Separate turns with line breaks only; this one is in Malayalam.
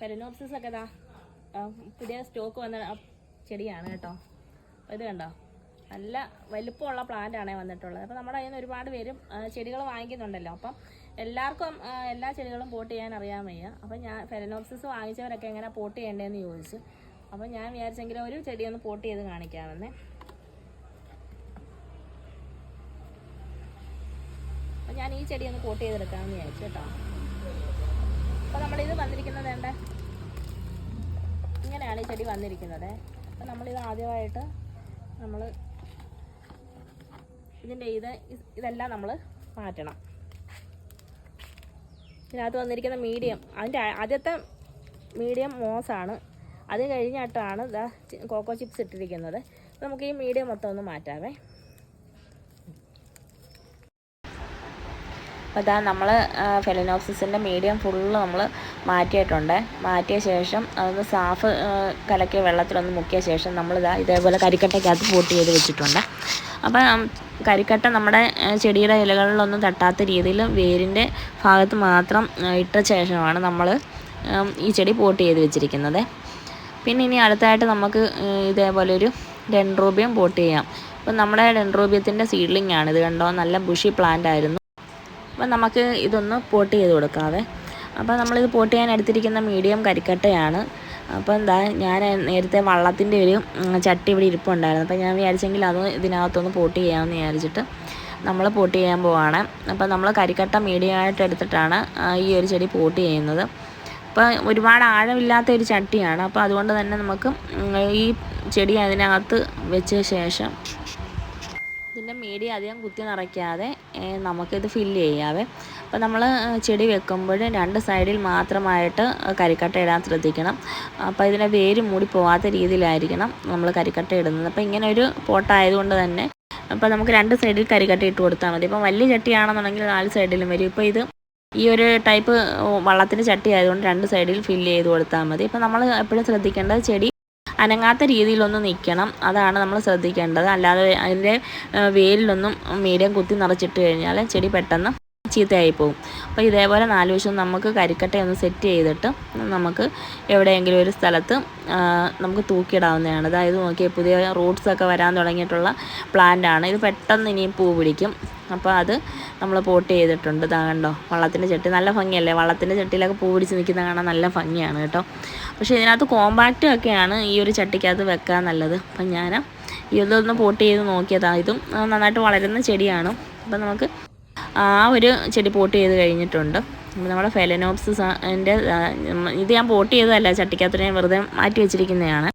ഫെലനോപ്സിസ് ഒക്കെ പുതിയ സ്റ്റോക്ക് വന്ന ചെടിയാണ് കേട്ടോ. ഇത് കണ്ടോ, നല്ല വലുപ്പമുള്ള പ്ലാന്റ് ആണേ വന്നിട്ടുള്ളത്. അപ്പോൾ നമ്മുടെ കയ്യിൽ നിന്ന് ഒരുപാട് പേരും ചെടികൾ വാങ്ങിക്കുന്നുണ്ടല്ലോ. അപ്പം എല്ലാവർക്കും എല്ലാ ചെടികളും പോട്ട് ചെയ്യാൻ അറിയാൻ വയ്യ. അപ്പം ഞാൻ ഫെലനോപ്സിസ് വാങ്ങിച്ചവരൊക്കെ എങ്ങനെ പോട്ട് ചെയ്യേണ്ടതെന്ന് ചോദിച്ചു. അപ്പം ഞാൻ വിചാരിച്ചെങ്കിലും ഒരു ചെടിയൊന്ന് പോട്ട് ചെയ്ത് കാണിക്കാമെന്നേ. അപ്പം ഞാൻ ഈ ചെടി ഒന്ന് പോട്ട് ചെയ്തെടുക്കാമെന്ന് വിചാരിച്ചു കേട്ടോ. അപ്പോൾ നമ്മളിത് വന്നിരിക്കുന്നത് വേണ്ട ഇങ്ങനെയാണ് ഈ ചെടി വന്നിരിക്കുന്നത്. അപ്പം നമ്മളിത് ആദ്യമായിട്ട് നമ്മൾ ഇതിൻ്റെ ഇതെല്ലാം നമ്മൾ മാറ്റണം. ഇതിനകത്ത് വന്നിരിക്കുന്ന മീഡിയം, അതിൻ്റെ ആദ്യത്തെ മീഡിയം മോസാണ്. അത് കഴിഞ്ഞിട്ടാണ് കോക്കോ ചിപ്സ് ഇട്ടിരിക്കുന്നത്. നമുക്ക് ഈ മീഡിയം മൊത്തം ഒന്ന് മാറ്റാവേ. അപ്പോൾ ഇതാ നമ്മൾ ഫെലനോപ്സിസിൻ്റെ മീഡിയം ഫുള്ള് നമ്മൾ മാറ്റിയിട്ടുണ്ട്. മാറ്റിയ ശേഷം അതൊന്ന് സാഫ് കലക്കിയ വെള്ളത്തിലൊന്ന് മുക്കിയ ശേഷം നമ്മളിതാ ഇതേപോലെ കരിക്കട്ടയ്ക്കകത്ത് പോട്ട് ചെയ്ത് വെച്ചിട്ടുണ്ട്. അപ്പം കരിക്കട്ട നമ്മുടെ ചെടിയുടെ ഇലകളിലൊന്നും തട്ടാത്ത രീതിയിൽ വേരിൻ്റെ ഭാഗത്ത് മാത്രം ഇട്ട ശേഷമാണ് നമ്മൾ ഈ ചെടി പോട്ട് ചെയ്ത് വെച്ചിരിക്കുന്നത്. പിന്നെ ഇനി അടുത്തായിട്ട് നമുക്ക് ഇതേപോലെ ഒരു ഡെൻഡ്രോബിയം പോട്ട് ചെയ്യാം. അപ്പം നമ്മുടെ ഡെൻഡ്രോബിയത്തിൻ്റെ സീഡ്ലിംഗ് ആണ്. ഇത് കണ്ടോ, നല്ല ബുഷി പ്ലാന്റ് ആയിരുന്നു. അപ്പം നമുക്ക് ഇതൊന്ന് പോട്ട് ചെയ്ത് കൊടുക്കാവേ. അപ്പോൾ നമ്മളിത് പോട്ട് ചെയ്യാൻ എടുത്തിരിക്കുന്ന മീഡിയം കരിക്കട്ടയാണ്. അപ്പോൾ എന്താ, ഞാൻ നേരത്തെ വള്ളത്തിൻ്റെ ഒരു ചട്ടി ഇവിടെ ഇരിപ്പുണ്ടായിരുന്നു. അപ്പോൾ ഞാൻ വിചാരിച്ചെങ്കിൽ അത് ഇതിനകത്തൊന്ന് പോട്ട് ചെയ്യാമെന്ന് വിചാരിച്ചിട്ട് നമ്മൾ പോട്ട് ചെയ്യാൻ പോവാണ്. അപ്പോൾ നമ്മൾ കരിക്കട്ട മീഡിയമായിട്ട് എടുത്തിട്ടാണ് ഈ ഒരു ചെടി പോട്ട് ചെയ്യുന്നത്. അപ്പോൾ ഒരുപാട് ആഴമില്ലാത്ത ഒരു ചട്ടിയാണ്. അപ്പോൾ അതുകൊണ്ട് തന്നെ നമുക്ക് ഈ ചെടി അതിനകത്ത് വെച്ച ശേഷം ഇതിൻ്റെ മീഡിയ അധികം കുത്തി നിറയ്ക്കാതെ നമുക്കിത് ഫില്ല് ചെയ്യാവേ. അപ്പോൾ നമ്മൾ ചെടി വെക്കുമ്പോൾ രണ്ട് സൈഡിൽ മാത്രമായിട്ട് കരിക്കട്ട ഇടാൻ ശ്രദ്ധിക്കണം. അപ്പോൾ ഇതിനെ വേര് മൂടി പോകാത്ത രീതിയിലായിരിക്കണം നമ്മൾ കരിക്കട്ട ഇടുന്നത്. അപ്പോൾ ഇങ്ങനെ ഒരു പോട്ടായതുകൊണ്ട് തന്നെ അപ്പോൾ നമുക്ക് രണ്ട് സൈഡിൽ കരിക്കട്ട ഇട്ട് കൊടുത്താൽ മതി. ഇപ്പോൾ വലിയ ചട്ടിയാണെന്നുണ്ടെങ്കിൽ 4 സൈഡിലും വരും. ഇപ്പോൾ ഇത് ഈ ഒരു ടൈപ്പ് വള്ളത്തിൻ്റെ ചട്ടി ആയതുകൊണ്ട് രണ്ട് സൈഡിൽ ഫില്ല് ചെയ്ത് കൊടുത്താൽ മതി. ഇപ്പോൾ നമ്മൾ എപ്പോഴും ശ്രദ്ധിക്കേണ്ടത് ചെടി അനങ്ങാത്ത രീതിയിലൊന്ന് നിൽക്കണം, അതാണ് നമ്മൾ ശ്രദ്ധിക്കേണ്ടത്. അല്ലാതെ അതിൻ്റെ വേരിലൊന്നും മീഡിയം കുത്തി നിറച്ചിട്ട് കഴിഞ്ഞാൽ ചെടി പെട്ടെന്ന് ചീത്തയായി പോകും. അപ്പോൾ ഇതേപോലെ 4 വശവും നമുക്ക് കരിക്കട്ടയൊന്ന് സെറ്റ് ചെയ്തിട്ട് നമുക്ക് എവിടെയെങ്കിലും ഒരു സ്ഥലത്ത് നമുക്ക് തൂക്കിയിടാവുന്നതാണ്. അതായത് നോക്കിയാൽ പുതിയ റൂട്ട്സൊക്കെ വരാൻ തുടങ്ങിയിട്ടുള്ള പ്ലാന്റാണ്. ഇത് പെട്ടെന്ന് ഇനിയും പൂ പിടിക്കും. അപ്പോൾ അത് നമ്മൾ പോട്ട് ചെയ്തിട്ടുണ്ട്. ഇതാ കണ്ടോ, വള്ളത്തിൻ്റെ ചട്ടി നല്ല ഭംഗിയല്ലേ. വള്ളത്തിൻ്റെ ചട്ടിയിലൊക്കെ പൂ പിടിച്ച് നിൽക്കുന്ന കാണാൻ നല്ല ഭംഗിയാണ് കേട്ടോ. പക്ഷേ ഇതിനകത്ത് കോമ്പാക്റ്റ് ഒക്കെയാണ് ഈ ഒരു ചട്ടിക്കകത്ത് വെക്കാൻ നല്ലത്. അപ്പം ഞാൻ ഇതൊന്ന് പോട്ട് ചെയ്ത് നോക്കിയതാണ്. ഇതും നന്നായിട്ട് വളരുന്ന ചെടിയാണ്. അപ്പം നമുക്ക് ആ ഒരു ചെടി പോട്ട് ചെയ്ത് കഴിഞ്ഞിട്ടുണ്ട്. നമ്മുടെ ഫെലനോപ്സിസിൻ്റെ ഇത് ഞാൻ പോട്ട് ചെയ്തതല്ല, ചട്ടിക്കകത്ത് ഞാൻ വെറുതെ മാറ്റി വെച്ചിരിക്കുന്നതാണ്.